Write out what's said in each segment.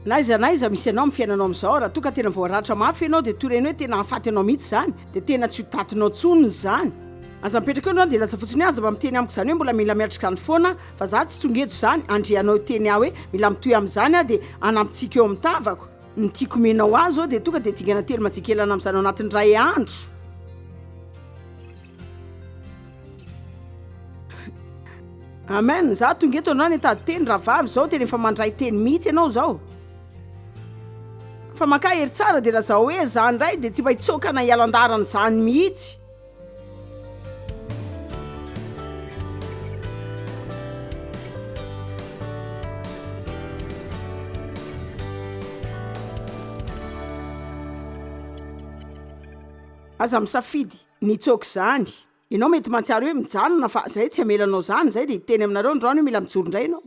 naiza misy anao mifiainanao am'izao raha toka tena voaratra mafy ianao dia toreny hoe tena hafaty anao mihitsy zany dia tena tsy hotatinao tsonony zany aza mipetraka eo no dia laza fotsiny aza mba miteny amiko zany hoe mbola mila miatrika ny foana fa za tsy tongeto zany andrianao teny aho hoe mila mitoy am'izany a dia anampitsika eo am'tavako ny tiako menao azy ao dia toka dia tingana telo matsikelana am'izany ao anatin'ny ray andro amen za tongeto anao ny tady teny raha vavy zao tena efa mandray teny mihitsy ianao zao fa maka hery tsara dia laza hoe zany ray dia tsy mba hitsokana hialan-darany zany mihitsy aza misafidy nitsoky zany ianao mety mantsiary hoe mijanona fa zay tsy hamelanao zany zay dia teny aminareo ndraony hoe mila mijorondray ianao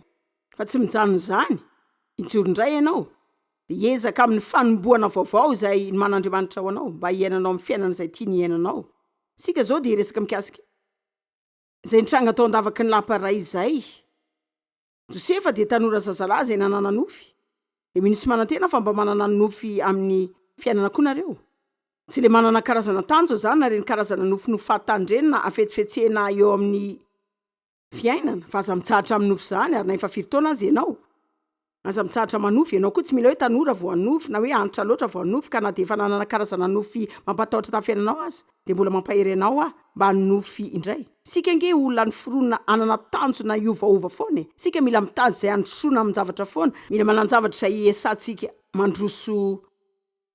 fa tsy mijanona zany ijorondray ianao dia ezaka amin'ny fanomboana vaovao izay manandriamanitra ao anao mba hiainanao amin'ny fiainana izay tia ny iainanao sika zao dia resaka mikasika zay nitranga tao andavaky ny laparay izay josefa dia tanora zazalahy zay nanana nofy dia minisy manantena fa mba manana nofy amin'ny fiainana koa nareo tsy le manana karazana tanjo zany na reny karazana nofinofy fahatandrenina afetsifetsena eo amin'ny fiainana fa aza mitsahatra amin'ny nofy zany ary na efa firy taona azy ianao aza mitsahatra manofy ianao koa tsy mila hoe tanora voanofy na hoe antitra loatra voanofy ka na dia efa nanana karazana nofy mampatahotra tamin'ny fiainanao azy dia mbola mampahery anao mba nofy indray sika nge olona ny foronina anana tanjona iovaova foana sika mila mitady izay androsona amin'ny zavatra foana mila mananjavatra izay esantsika mandroso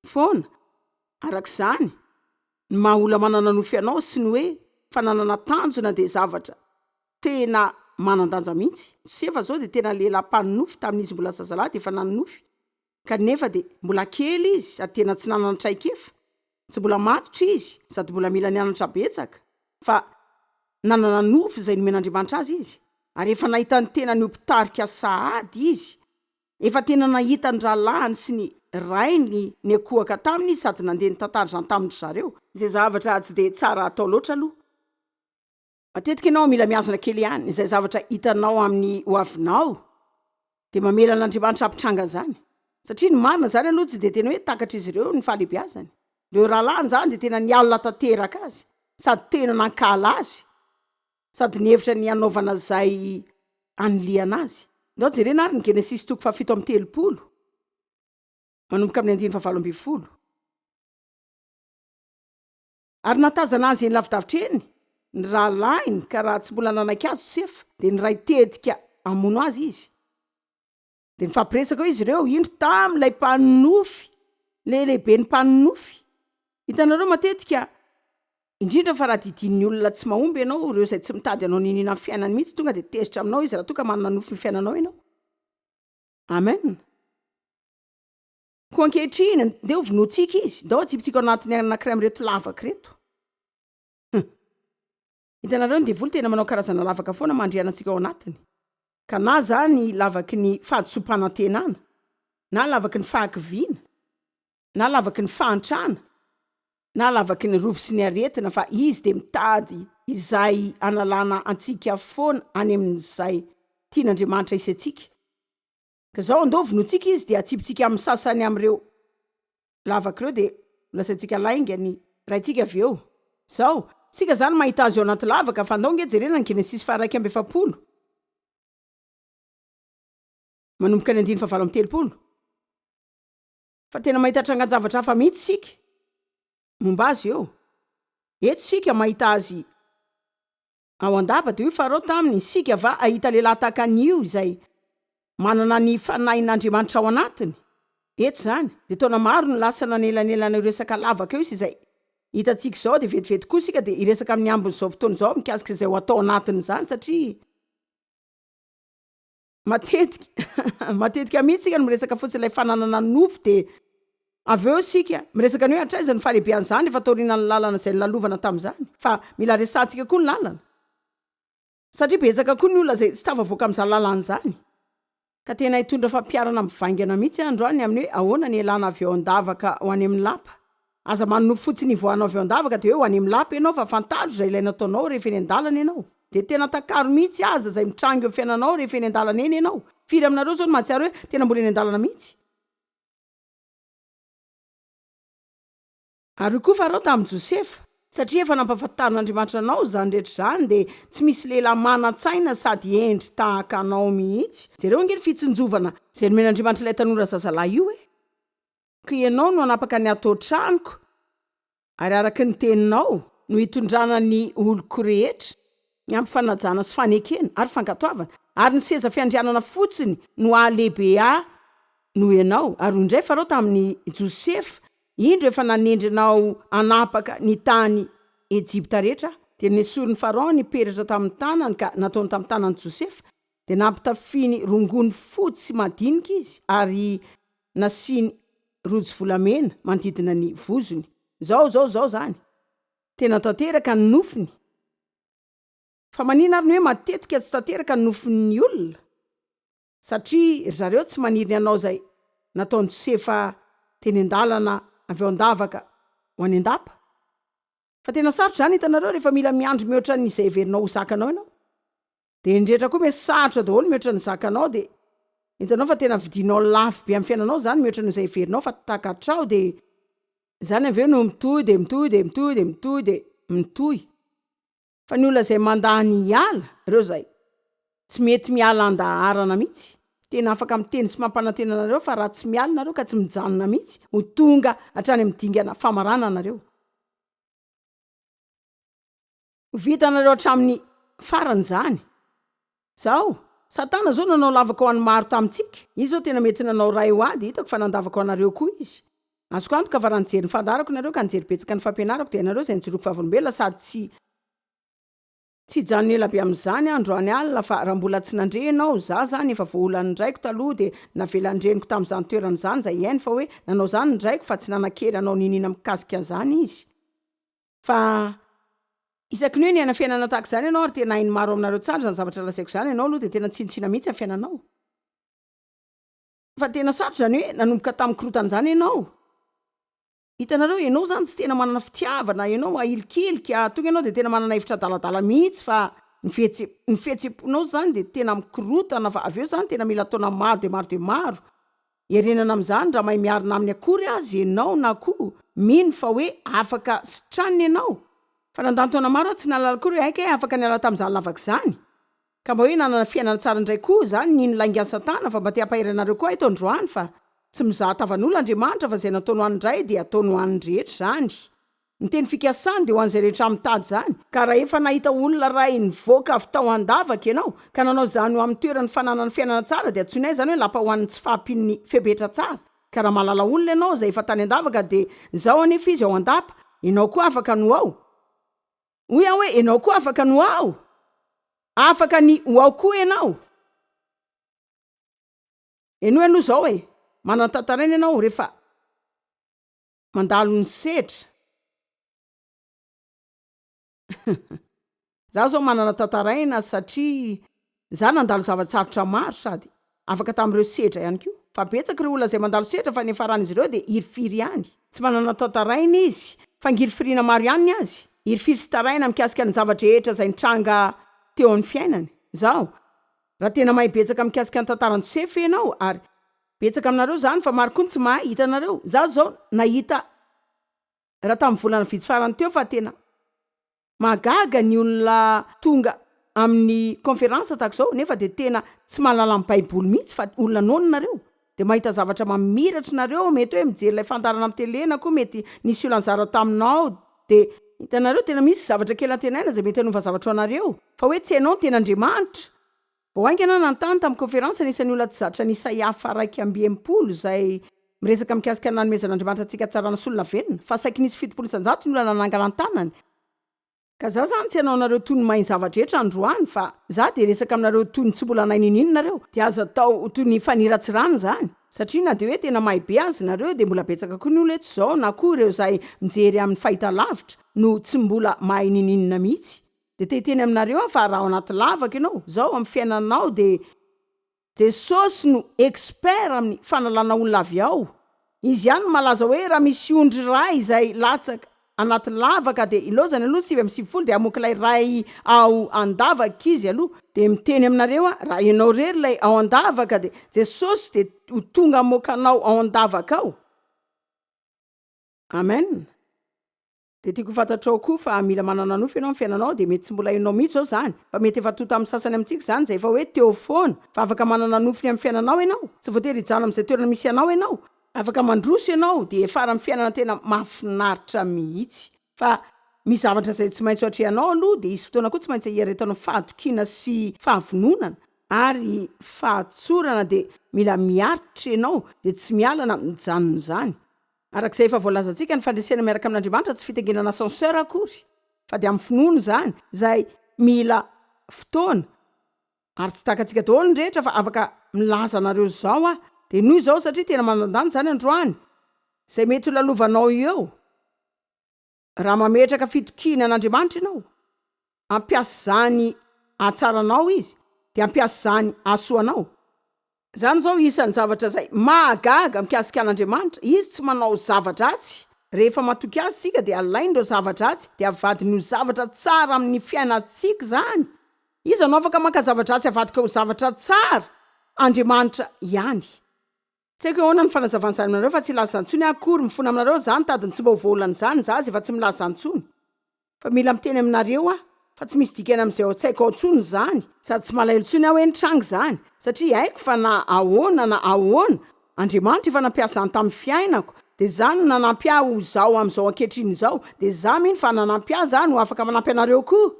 foana arak'izany ny maha-ola manana nofy anao sy ny hoe fananana tanjona dia zavatra tena manandanja mihitsy sefa zao dia tena lehilahy-paninofy tamin'izy mbola zazalahy dia efa nanonofy kanefa dia mbola kely izy sady tena tsy nananatraikefa tsy mbola matotra izy sady mbola mila nianatra betsaka fa nanana nofy izay nomen'andriamanitra azy izy ary efa nahita ny tena ny ompitarika Sahan'ady izy efa tena nahita ny ralahany sy ny rainy ny akohaka taminy izy sady nandeha ny tantara zany tamin'ny zareo izay zavatra tsy dia tsara atao loatra aloha matetika ianao mila miazana kely ihany izay zavatra hitanao amin'ny hoavinao dia mamela n'andriamanitra ampitranga zany satria ny marina zany aloha tsy dia tena hoe takatra izy ireo ny fahalehibiazany ireo rahalahany zany dia tena ny alina tanteraka azy sady tena nankala azy sady nihevitra ny anaovana zay aniliana azy ndao jerena ary ny Genesis toko 7:30 manomboka amin'ny 9:20 ary natazana azy eny lavidavitra eny ny rahalainy ka raha tsy mbola nanaiky azy Josefa dia ny ray tetika amono azy izy dia nifampiresaka ao izy ireo indro tamin'ilay mpaninofy lehibe ny mpaninofy hitanareo matetika indrindra fa raha didin'ny olona tsy mahomby ianao ireo izay tsy mitady anao ninina amin'ny fiainany mihitsy tonga dia tezitra aminao izy raha toka manana nofy ny fiainanao ianao amen koa ankehitriny ndeha ho vonoantsika izy ndao tsipitsika ao anatin'ny anankiray amin'reto lavaka reto hitanareo ny devoly tena manao karazana lavaka foana mandrianantsika ao anatiny ka na zany lavaky ny fahadisom-panantenana na lavaky ny fahakiviana na lavaky ny fahantrana na lavaky ny rovo sy ny aretina fa izy dia mitady izay analana antsika foana any amin'izay tian'Andriamanitra isy antsika ka zao andao vonoantsika izy dia atsipitsika amin'ny sasany amin'ireo lavaka ireo dia lasaintsika laingany raintsika avy eo zao sika zany mahita azy eo anaty lavaka fa andao nge jerena ny Genesis 1:20 manomboka ny 9:30 fa tena mahita trangan-javatra hafa mihitsy sika momba azy eo eto sika mahita azy ao andava dia io farao taminy sika va ahita lehilahy tahaka an'io izay manana ny fanahin'Andriamanitra ao anatiny eto zany dia taona maro ny lasa nanelanelana iresaka lavaka eo izy izay hitantsika izao dia vetivety koa sika dia iresaka amin'ny ambin'izao fotoana izao mikasika izay ho atao anatiny zany satria matetika mihitsy sika no miresaka fotsiny ilay fananana nofy dia avy eo sika miresaka ny hoe atraiza ny fahalehibian'izany rehefa taoriana ny lalana izay nylalovana tamin'izany fa mila resantsika koa ny lalana satria betsaka koa ny olona zay tsy tafavoaka amin'izany lalana zany ka tena hitondra fampiarana mivaingana mihitsy androany amin'ny hoe ahoana ny elana avy eo andavaka ho any amin'ny lapa aza manonofy fotsiny ivoanao avy eo andavaka dia hoe ho any amin'ny lapa ianao fa fantandro izay ilaina ataonao rehefa eny an-dalana ianao dia tena takaro mihitsy aza zay mitrango eo fiainanao rehefa eny an-dalana eny ianao firy aminareo zao no mahatsiary hoe tena mbola eny an-dalana mihitsy ary koa farao tamin'i Josefa satria efa nampahafantarin'Andriamanitra anao zany rehetra zany dia tsy misy lehilahy manan-tsaina sady endry tahaka anao mihitsy. Jereo ange ny fitsinjovana izay nomen'Andriamanitra ilay tanora zazalahy io ka ianao no anapaka ny atao tranoko ary araka ny teninao no hitondrana ny oloko rehetra ny ampifanajana sy fanekena ary fankatoavana ary ny seza fiandrianana fotsiny no ahalehibe noho ianao. Ary indray farao tamin'ny Josefa indro efa nanendrinao anapaka ny tany Ejipta rehetra dia nesoriny farao ny peratra tamin'ny tanany ka nataony tamin'ny tanany Josefa dia nampitafiany rongony fotsy sy madinika izy ary nasiany rojo volamena manodidina ny vozony. Zao zany tena tanteraka ny nofiny. Fa manina ary ny hoe matetika tsy tanteraka ny nofin'ny olona satria zareo tsy maniry anao zay nataony Josefa teny an-dalana avy ao an-davaka ho any an-dapa. Fa tena sarotra zany hitanareo rehefa mila miandry mihoatra n'izay heverinao ho zakanao ianao dia indrehetra koa mety sarotra daholo mihoatra ny zakanao dia hitanao fa tena vidinao lafo be amin'ny fiainanao zany mihoatra n'izay heverinao fa takatrao dia zany aveo no mitohy. Fa ny olona zay mandany hiala ireo zay tsy mety miala andaharana mihitsy. Tena afaka miteny sy mampanantena anareo fa raha tsy miala nareo ka tsy mijanona mihitsy ho tonga hatrany amin'ny dingana famarana anareo. Vita nareo hatramin'ny farany zany. Satana zao nanao lavaka ho an'ny maro tamintsika. Izy zao tena mety nanao ray ho ady hitako fa nandavaka ho anareo koa izy. Azoko antoka fa raha nijery ny fandarako nareo ka nijery betsaka ny fampianarako dia nareo zay nijoroako favolombelona sady tsy janona ela be amin'izany androany alina fa raha mbola tsy nandrenao za zany efa voaolany ndraiko taloha dia navelandreniko tamin'izany toerana zany zay iainy fa hoe nanao zany ndraiko fa tsy nanakery anao ninina mikasika zany izy. Fa isaky ny hoe ny ana fiainana tahaka izany ianao ary tena hainy maro aminareo tsara zany zavatra lazaiko zany ianao aloha dia tena tsinitsina mihitsy amin'ny fiainanao. Fa tena sarotra zany hoe nanomboka tamin'ny korotana zany ianao. Hitanareo ianao zany tsy tena manana fitiavana, ianao ahilikilika, tonga ianao dia tena manana hevitra daladala mihitsy fa ny fihetsem-ponao zany dia tena mikorotana fa aveo zany tena mila taona maro dia maro. Herenana amin'izany raha mahay miarina amin'ny akory azy ianao na koa mino fa hoe afaka sitraniny ianao. Fa nandany taona maro tsy nalala akory hoe aika afaka niala tamin'izany lavaka izany. Ka mba hoe nanana fiainana tsara indray koa zany nino laingan'ny Satana fa mba te hampaheranareo koa eto androany fa tsy mizaha tavan'olona Andriamanitra fa izay nataony ho an'ny indray dia ataony ho an'ny rehetra zany. Ny teny fikasany dia ho an'izay rehetra mitady zany. Ka raha efa nahita olona ray nivoaka avy tao an-davaka ianao ka nanao zany ho amin'ny toerany fananana fiainana tsara dia antsoinay zany hoe lapa ho an'ny tsy fahampian'ny febetra tsara. Ka raha malala olona ianao zay efa tany an-davaka dia zao anefa izy ao an-dapa ianao koa afaka no ao. Hoy aho hoe ianao koa afaka no ao. Afaka ny ho ao koa ianao. Enoy aloha zao hoe manantantaraina ianao rehefa mandalo ny sedra. Za zao manana tantaraina satria za nandalo zavatsarotra maro sady afaka tamin'ireo sedra ihany koa. Fa betsaka ireo olona zay mandalo sedra fa ny faran'izy ireo dia irifiry ihany. Tsy manana tantaraina izy fa ngirifirina maro ihany azy. Irifiry sy taraina mikasika ny zavatra rehetra zay nitranga teo amin'ny fiainany. Zao raha tena mahay betsaka mikasika ny tantaran'i Josefa ianao ary betsaka aminareo zany fa maro koa tsy mahay hitanareo. Za zao nahita raha tamin'ny volana vitsy farany teo fa tena magaga ny olona tonga amin'ny konferansa tahaka izao nefa dia tena tsy mahalala amin'ny baiboly mihitsy fa olona nono nareo dia mahita zavatra mamiratra nareo mety hoe mijery ilay fandarana amin'ny telena koa mety nisy olanzara taminao dia hitanareo tena misy zavatra kely antenaina zay mety hanova zavatra ho anareo fa hoe tsy hainao ny tena Andriamanitra. Vao aingana nantany tamin'ny konferansa nisany olona tsy zatra ny Isaia 1:50 zay miresaka mikasika ny nanomezan'Andriamanitra antsika tsarana sy olona velona fa saiky nisy 70% ny olona nanangana ny tanany. Ka za zany tsy hanao nareo toy ny mahay zavatra rehetra androany fa za dia resaka aminareo toy ny tsy mbola nainininino nareo dia aza tao toy ny faniratsirana zany satria na dia hoe tena mahay be azy nareo dia mbola betsaka koa ny olona eto zao na koa ireo zay mijery amin'ny fahitalavitra no tsy mbola mahay nininina mihitsy. Dia teteny aminareo fa raha ao anaty lavaka ianao zao amin'ny fiainanao dia Jesosy no expert amin'ny fanalana olona avy ao. Izy ihany malaza hoe raha misy ondry ray izay latsaka anaty lavaka dia ilozany aloha 7:90 dia amoky ilay ray ao an-davaka izy aloha dia miteny aminareo raha ianao rery ilay ao an-davaka dia Jesosy dia ho tonga amokanao ao an-davaka ao. Amen. de tiako fantatrao koa fa mila manana nofy ianao fiainanao de mety tsy mbola hainao mihitsy zao zany fa mety efa tota amin'ny sasany amintsika zany zay efa hoe teo foana fa afaka manana nofiny amin'ny fiainanao ianao tsy voatery hijano amin'izay toerana misy ianao ianao afaka mandroso ianao de efara amin'ny fiainana tena mahafinaritra mihitsy fa misy zavatra zay tsy maintsy atrehanao aloha de isy fotoana koa tsy maintsy hiaretanao fahadokiana sy fahavononana ary fahatsorana de mila miaritra ianao de tsy mialana mijanona zany arak'izay efa voalazantsika ny fandresena miaraka amin'Andriamanitra tsy fitengenana ascenseur akory fa de amin'ny finoana zany zay mila fotoana ary tsy takatsika daholo ny rehetra fa afaka milaza anareo zao de noho izao satria tena manandany zany androany zay mety ho lalovanao eo raha mametraka fitokina an'Andriamanitra ianao ampiasa zany atsaranao izy de ampiasa zany asoanao zany zao isan'ny zavatra zay mahagaga mikasika an'Andriamanitra izy tsy manao zava-dratsy rehefa matoky azy sika de alaindreo zava-dratsy de avadiny ho zavatra tsara amin'ny fiainatsika zany izy anao afaka maka zava-dratsy avadika ho zavatra tsara Andriamanitra ihany tsy haiko ahoana ny fanazavana zany aminareo fa tsy laza antsony akory mifona aminareo zany tadiny tsy mba voalany zany zazy efa tsy milaza antsony fa mila miteny aminareo fa tsy misy dikana amin'izay ao tsaiko ao tsony zany sady tsy malaelo tsony aho hoe nitrango zany satria haiko fa na ahoana Andriamanitra efa nampiasa any tamin'ny fiainako de zany nanampy ahy ho zao amin'izao ankehitriny zao de za miny fa nanampy ahy zany ho afaka manampy anareo koa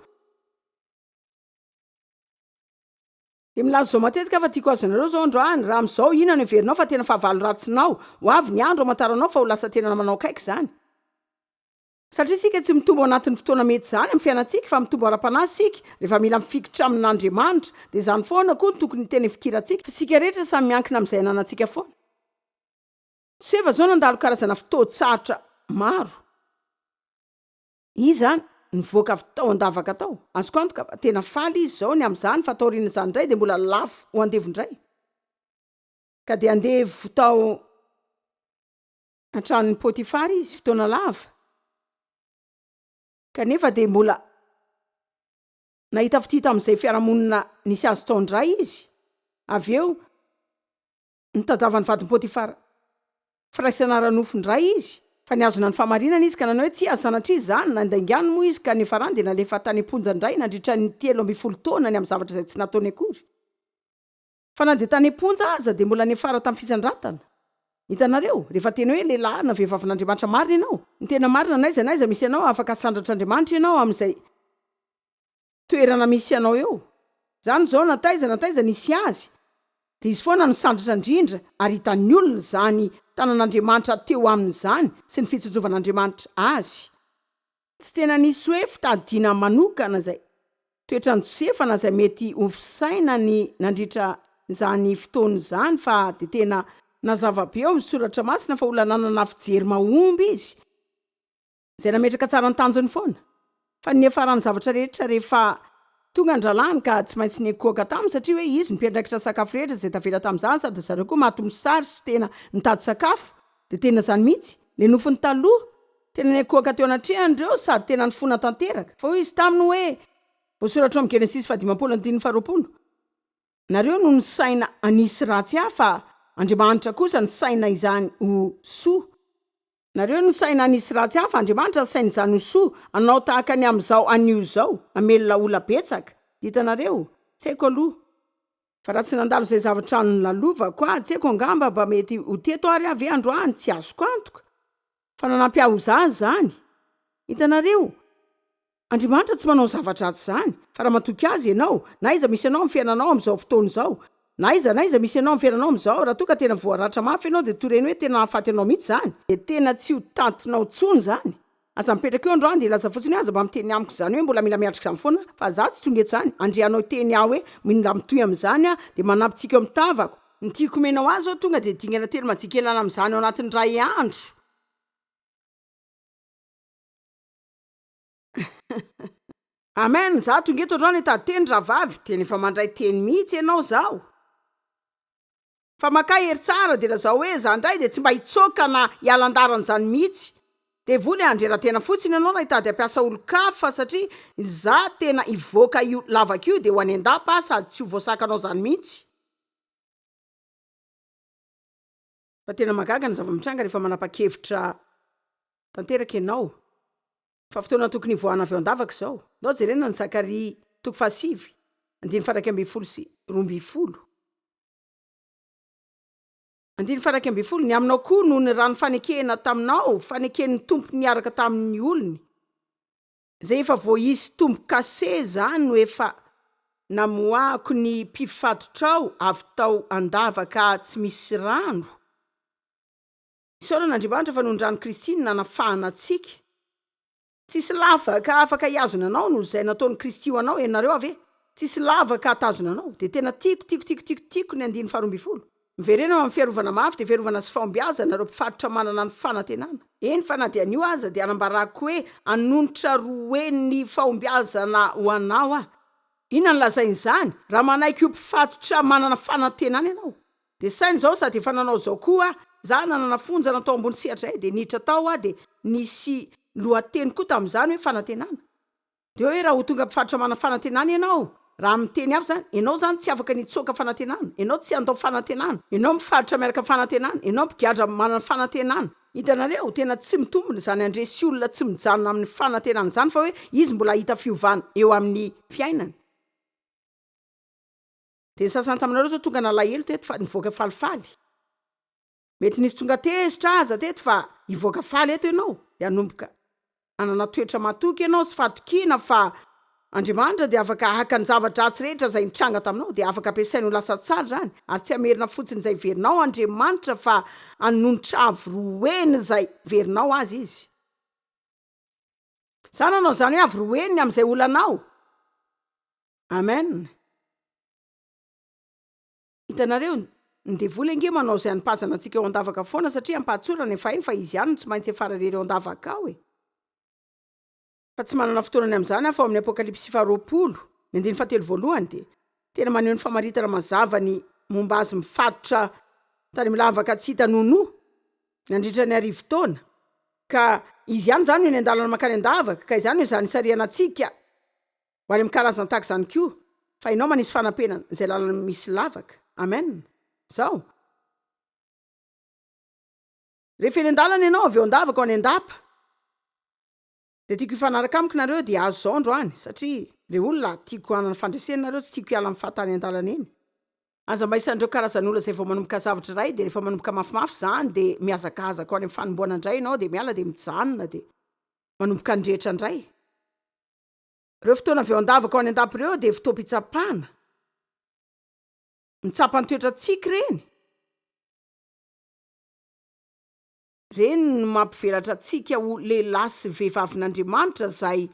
de milaza zao matetika fa tiako azo anareo zao androany raha am'izao ina no heverinao fa tena fahavalo ratsinao ho avy ny andro amantaranao fa ho lasa tena manao kaiky zany satria sika tsy mitombo anatin'ny fotoana mety zany amin'ny fiainatsika fa mitombo ara-panahy sika rehefa mila mifikitra amin'Andriamanitra de zany foana koa tokony teny fikiratsika fa sika rehetra samy miankina amin'izay ananantsika foana tsy eva zao nandalo karazana fitotsarotra maro izany nivoaka tao andavaka tao azoko antoka tena faly izy zao ny am'izany fa taoriana zany indray de mbola lafo ho andevondray ka de andevo tao antranon'ny Pôtifara izy fotoana lava kanefa de mbola nahita fitita amin'izay fiarahamonina nisy azy tao indray izy avy eo nitadavany vadiny Pôtifara firaisana ranofindray izy fa niazona ny famarinana izy ka nanao hoe tsy azanatri zany nandaingany moa izy ka nefa rany de nalefa tany amponja indray nandritra ny 3 taona ny amin'ny zavatra zay tsy nataony akory fa na de tany amponja aza de mbola nefara tamin'ny fisandratana hitanareo rehefa tena hoe lehilahy na vehivavin'Andriamanitra marina ianao ny tena marina naiza misy ianao afaka sandratr'Andriamanitra ianao amin'izay toerana misy ianao eo zany zao nataiza nisy azy de izy foana no sandratra indrindra ary hitan'ny olona zany tanan'Andriamanitra teo amin'izany sy ny fitsojovan'Andriamanitra azy tsy tena nisy hoe fitadiana manokana zay toetra ny Josefa na zay mety ofisaina ny nandritra zany fotoana zany fa de tena nazava-be eo misoratra masina fa olona nanana fijery mahomby izy zay nametraka tsara ny tanjony foana fa nefarany zavatra rehetra rehefa tonga andralany ka tsy maintsy nekoaka taminy satria hoe izy nimpiandraikitra sakafo rehetra zay tavela tamin'izany sady zareo koa matomosary sy tena nitady sakafo de tena zany mihitsy le nofony taloha tena nekoaka teo anatrehany sady tena nifona tanteraka fa hoy izy taminy hoe voasoratra amin'ny Genesis 15:20 nareo no ny saina anisy ratsy fa Andriamanitra kosa ny saina izany ho soa nareo no saina anisy ratsy fa Andriamanitra saina izany ho soa anao tahaka ny am'izao anio zao amelona ola betsaka hitanareo tsy haiko aloha fa raha tsy nandalo zay zavatra ny lalovako tsy haiko angamba mba mety ho teto ary avy androany tsy azoko antoka fa nanampy aho zazy zany hitanareo Andriamanitra tsy manao zava-dratsy zany fa raha matoky azy ianao na iza misy ianao amin'ny fiainanao amin'izao fotoana izao na iza misy ianao amin'ny fiainanao amin'izao raha toka tena voaratra mafy ianao de toreny hoe tena nahafaty anao mihitsy zany de tena tsy ho tantonao tsony zany aza mipetraka eo androany de laza fotsiny aza mba miteny amiko zany hoe mbola mila miatrika izany foana fa za tsy tonga eto zany andrianao teny aho hoe mila mitoy amin'izany de manampitsika eo mitavako ny tiako menao azy ao tonga de dingana telo majikelana amin'izany ao anatin'ny ray andro amen za tonga eto androany hitady teny rahavavy teny efa mandray teny mihitsy ianao zao fa maka hery tsara de lazao hoe za ndray de tsy mba hitsoka na hialandaran'izany mihitsy de voly andrera tena fotsiny ianao raha hitady ampiasa olo-kafa satria za tena ivoaka io lavaka io de ho any an-dapa sady tsy ho voasakanao zany mihitsy fa tena magaga ny zava-mitranga rehefa manapa-kevitra tanteraka ianao fa fotoana tokony voana avy eo andavaka zao ndao jerena ny Zakaria 7:12 ny aminao koa noho ny rano fanekena taminao faneken'ny tompo niaraka tamin'ny olony zay efa voaisy tombo kase zany no efa namoako ny mpifatotrao avy tao andavaka tsy misy rano. Isaoran'Andriamanitra fa noho ny rano Kristy nanafahana antsika. Tsisy lavaka afaka hiazona anao no zay nataony Kristy ho anao ianareo ave. Tsisy lavaka hatazona anao. De tena tiako ny 12. Miverena amin'ny fiarovana mafy de fiarovana sy fahombiazana nareo mpifatotra manana ny fanantenana. Eny fa na dia an'io aza de anambarako hoe anonotra roeny fahombiazana ho anao a. Inona ny lazainy zany? Raha manaiky ho mpifatotra manana fanantenana ianao. De sainy zao sady efa nanao zao koa za nanana fonja natao ambony sehatra de niditra tao a de nisy lohateny koa tamin'izany hoe fanantenana. De hoe raha ho tonga mpifatotra manana fanantenana ianao, raha miteny avy zany, ianao zany tsy afaka nitsoaka fanantenana, ianao tsy andao fanantenana, ianao mifatotra miaraka fanantenana, ianao mpigadra manana fanantenana. Hitanareo tena tsy mitombona zany andresy olona tsy mijanona amin'ny fanantenana zany fa hoe izy mbola hita fiovana eo amin'ny fiainany. De sasany taminareo zao tonga nalahelo teto fa nivoaka falifaly. Mety nisy tonga tezitra aza teto fa hivoaka faly eto ianao de anomboka anana toetra matoky ianao sy fatokina fa Andriamanitra de afaka haka ny zavatra-dratsy rehetra zay nitranga taminao de afaka ampiasainy ho lasa tsara zany ary tsy amerina fotsiny zay verinao Andriamanitra fa anonotra avy roeny zay verinao azy izy. Sa nanao zany hoe avy roeny am'izay olanao. Amen. Hitanareo ny devoly ange manao zay anipazana antsika eo andavaka foana satria ampahatsorana efa iny fa izy ihany tsy maintsy efararera eo andavaka ao e. Fa tsy manana fotoanany am'izany afa amin'ny Apokalipsy 20:17 de tena maneho ny famaritana mazava ny momba azy mifatotra tany milavaka tsy hita nono nandritra ny arivo taona ka izy ihany zany ny andalana makany andavaka ka izany hoe zany sariana antsika ho any amin'ny karazana tahaka zany koa fa ianao manisy fanampenana zay lalana misy lavaka. Amen. Zao rehefa eny andalana ianao avy eo andavaka ho any andapa de tiako hifanaraka amiko nareo de azo zao androany satria le olona tiako hanana fandresena nareo tsy tiako hiala amin'ny fahatany andalana eny. Aza mba isandreo karazan'olona zay vao manomboka zavatra ray de rehefa manomboka mafimafy zany de miazakazaka ho any amin'ny fanomboana indray ianao de miala de mijanona de manomboka andrehetra indray. Reo fotoana avy eo andavaka ho any andapa reo de fotoam-pitsapana. Mitsapa ny toetra tsiky reny no mampivelatra antsika ho lehilahy sy vehivavin'Andriamanitra zay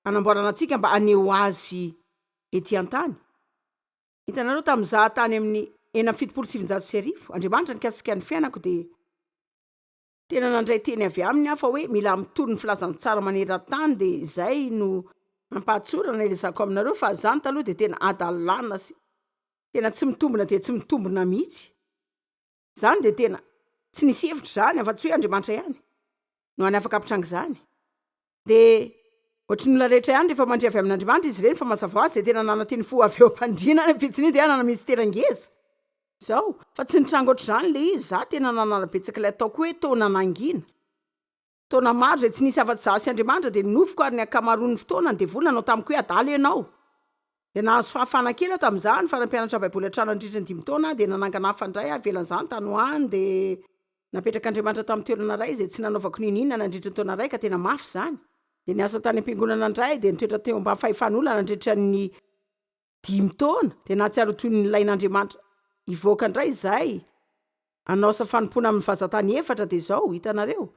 anamboarana antsika mba aneo azy ety an-tany. Hitanareo tamin'izaho tany amin'ny 7,700 Andriamanitra nikasika ny fiainako de tena nandray teny avy aminy afa hoe mila mitoro ny filazany tsara maneran-tany de zay no ampahatsorana ilazako aminareo fa zany taloha de tena adalana sy tena tsy mitombona de tsy mitombona mihitsy. Zany de tena tsy nisy hevitra zany afa-tsy hoe Andriamanitra ihany no any afaka apitranga zany. De ohatry ny olona rehetra ihany rehefa mandray avy amin'Andriamanitra izy ireny fa mazava azy de tena nananteny fo avy eo am-pandriana pitsiny de anana ministera ngeza. Zao fa tsy nitranga ohatr'izany le izy za tena nanala-betsaka ilay ataoko hoe taona nangina. Taona maro zay tsy nisy afa-tsy za sy Andriamanitra de nofoko ary ny akamaroan'ny fotoana de volana anao tamiko hoe adala ianao. De nahazo fahafana kely tamin'izany fa nampianatra baiboly hatrany nandritra ny 5 taona de nanangana hafa indray avelan'izany tanoany de napetraka Andriamanitra tamin'ny toerana ray zay tsy nanaovako ninina nandritra ny taona ray ka tena mafy zany. De niasa tany am-piangonana indray de nitoetra teo mba fahefan'olona nandritra ny 5 taona de nahatsiaro toy ny lain'Andriamanitra ivoaka indray zay anao sa fanompona amin'ny vazatany efatra de zao hitanareo.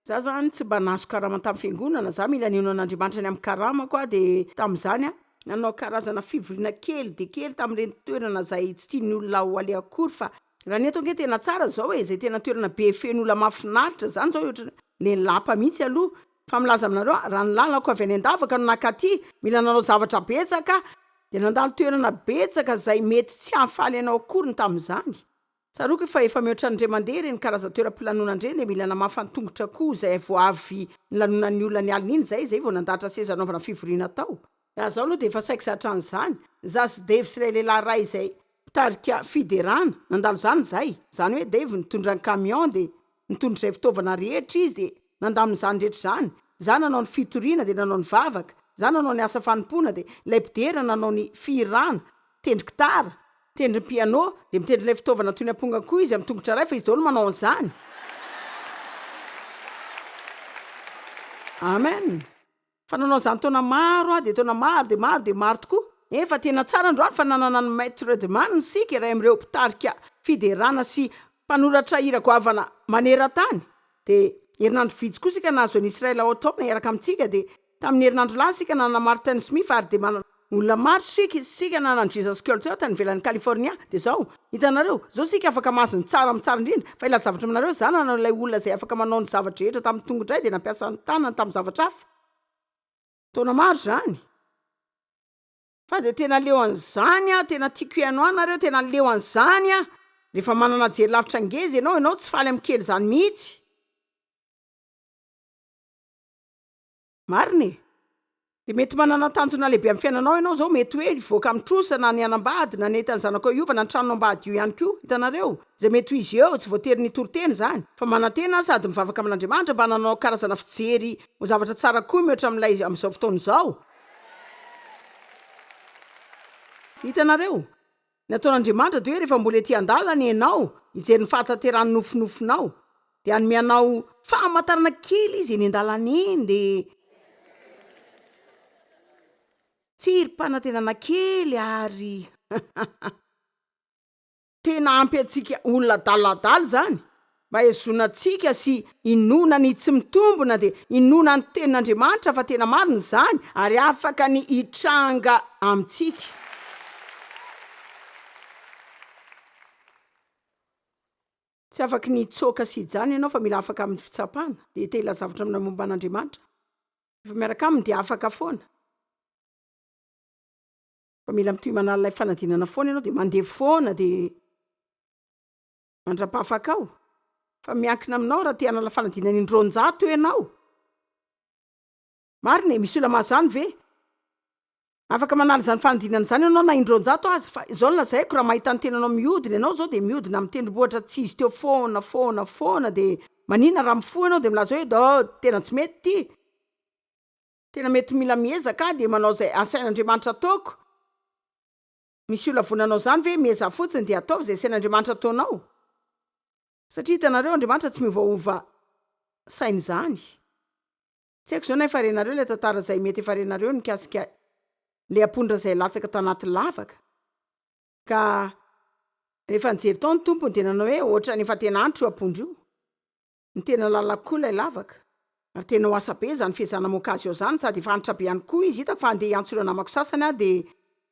Za zany tsy mba nahazo karama tamin'ny fiangonana za mila nino an'Andriamanitra ny amin'ny karama koa de tamin'izany a nanao karazana fivoriana kely de kely tamin'ireny toerana zay tsy tian'ny olona ho ale akory fa raha ny eto ange tena tsara zao e zay tena toerana be fen'olona mafinaritra zany zao ohatra le lapa mihitsy aloha fa milaza aminareo raha ny lalako avy any andavaka no nakaty mila nanao zavatra betsaka de nandalo toerana betsaka zay mety tsy hahafaly anao akory ny tamin'izany. Tsaroky fa efa mihoatra ndray mandeha reny karaza toeram-pilanona ndray de mila namafany tongotra koa zay vo avy nilanonan'ny olona ny alina iny zay vao nandatra seza anaovana fivoriana tao. Raha zao aloha de efa saiko zatra an'izany za sy Dave sy ilay lehilahy ray zay tarika fiderana nandalo zany zany hoe Dave nitondra ny camion de nitondra izay fitaovana rehetra izy de nandamin'izany rehetra zany za nanao ny fitoriana de nanao ny vavaka, za nanao ny asa fanompona de ilay mpidera nanao ny firana, tendry gitara, tendry piano de mitendry ilay fitaovana toy ny amponga koa izy amin'ny tongotra ray fa izy daholo manao an'izany. Amen. Fa nanao zany taona maro de taona maro de maro de maro tokoa. Efa tena tsara androany fa nanana ny maître de man sika ray am'ireo mpitarika fiderana sy mpanoratra hira goavana maneran-tany. De herinandro vitsy koa sika nahazo an'i Israela Otona iaraka amintsika de tamin'ny herinandro lany sika nanana Martin Smith ary de olona maro sika nanana Jesus Culture tany ivelan'ny California de zao hitanareo zao sika afaka mahazo ny tsara amin'ny tsara indrindra fa ila zavatra aminareo zany nanao ilay olona zay afaka manao ny zavatra rehetra tamin'ny tongotray de nampiasa ny tanany tamin'ny zavatra hafa. Taona maro zany. Fa de tena leo an'izany tena tiako iano anareo tena leo an'izany rehefa manana jery lavitra ngeza ianao tsy faly amin'ny kely zany mihitsy. Mariny. De mety manana tanjona lehibe amin'ny fiainanao ianao zao mety hoe voaka amin'ny trosa na ny anambady na nety ny zanako iova na ny tranonao ambady io ihany koa hitanareo zay mety ho izy eo tsy voatery ny toriteny zany fa manantena sady mivavaka amin'Andriamanitra mba nanao karazana fijery ho zavatra tsara koa mihoatra amin'ilay amin'izao fotoana izao. Hitanareo nataon'Andriamanitra de hoe rehefa mbola ety andalana ianao hijery ny fahatanterahany nofinofinao de anome anao fahamantarana kely izy eny andalana eny de tsirim-panantenana kely ary tena ampy antsika olona daladala zany mba hezona antsika sy inona ny tsy mitombona de inona ny tenin'Andriamanitra fa tena marina zany ary afaka ny hitranga amintsika. Tsy afaka ny tsoka sy ijany ianao fa mila afaka amin'ny fitsapana de tela zavatra amina momba an'Andriamanitra efa miaraka aminy de afaka foana. Fa mila mitoy manala ilay fanadinana foana ianao de mandeha foana de mandrapafaka ao fa miankina aminao raha te hanala fanadinana indronjato ianao. Marina misy olona mahazany ve afaka manala zany fanadinana zany ianao na indronjato azy fa izao lazaiko raha mahita ny tenanao mihodina ianao zao de mihodina amin'ny tendrombohitra tsy izy teo foana de manina raha mifoha ianao de milaza hoe tena tsy mety tena mety mila miezaka de manao zay asain'Andriamanitra ataoko. Misy olona vonanao zany ve mieza fotsiny de ataovy zay sain'Andriamanitra ataonao satria hitanareo Andriamanitra tsy miovaova sainy zany. Tsy haiko zao na efa renareo le tantara zay mety efa renareo nikasika le ampondra zay latsaka tanaty lavaka ka rehefa nijery tao ny tompony de nanao hoe ohatra ny efa tena antro io ampondra io ny tena lalako koa ilay lavaka ary tena ho asa be zany fehezana mokazy eo zany sady efa anitra be ihany koa izy hitako fa andeha antso ireo namako sasany de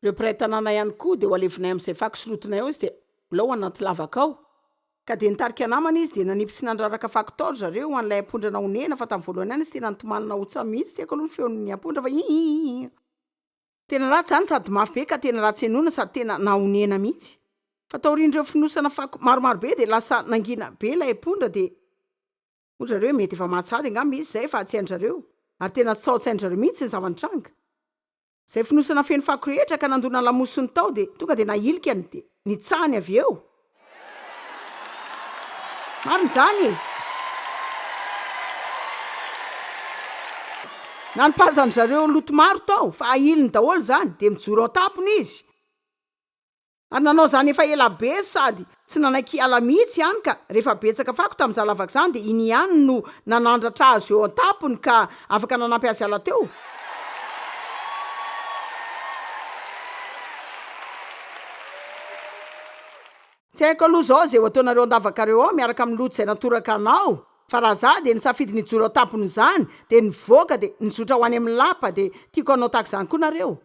reo mpiray tanàna ihany koa de ho alevinay amin'izay fako solotonay ao izy de lao anaty lavaka ao ka de nitarika namana izy de nanipy sy nandraraka faktor zareo an'ilay ampondra na onena fa tamin'ny voalohany ihany izy tena nitomanina hotsa mihitsy tiako aloha ny feon'ny ampondra fa tena ratsy zany sady mafy be ka tena ratsy enona sady tena naonena mihitsy fa taorindreo finosana fako maromaro be de lasa nangina be ilay ampondra de otrareo mety efa matsady angamba izy zay fa tsy haindrareo ary tena tsy sao tsy haindrareo mihitsy ny zavanitranga zay finosana feno fako rehetra ka nandona lamosiny tao de tonga de nahilikany de nitsahany avy eo. Marina zany nanipazany zareo loto maro tao fa ahiliny daholo zany de mijoro ao tampony izy ary nanao zany efa ela be sady tsy nanaiky ala mihitsy ihany ka rehefa betsaka fako tamin'izany lavaka zany de iny ihany no nanandratra azy eo an-tampony ka afaka nanampy azy ala teo. Tsy haiko aloha zao zay ho ataonareo andavakareo ao miaraka amin'ny loto zay natoraka anao fa raha za de nisafidy nijoro ao tampony zany de nivoaka de nizotra ho any amin'ny lapa de tiako anao tahaka zany koa nareo.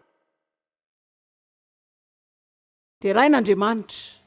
De rain'Andriamanitra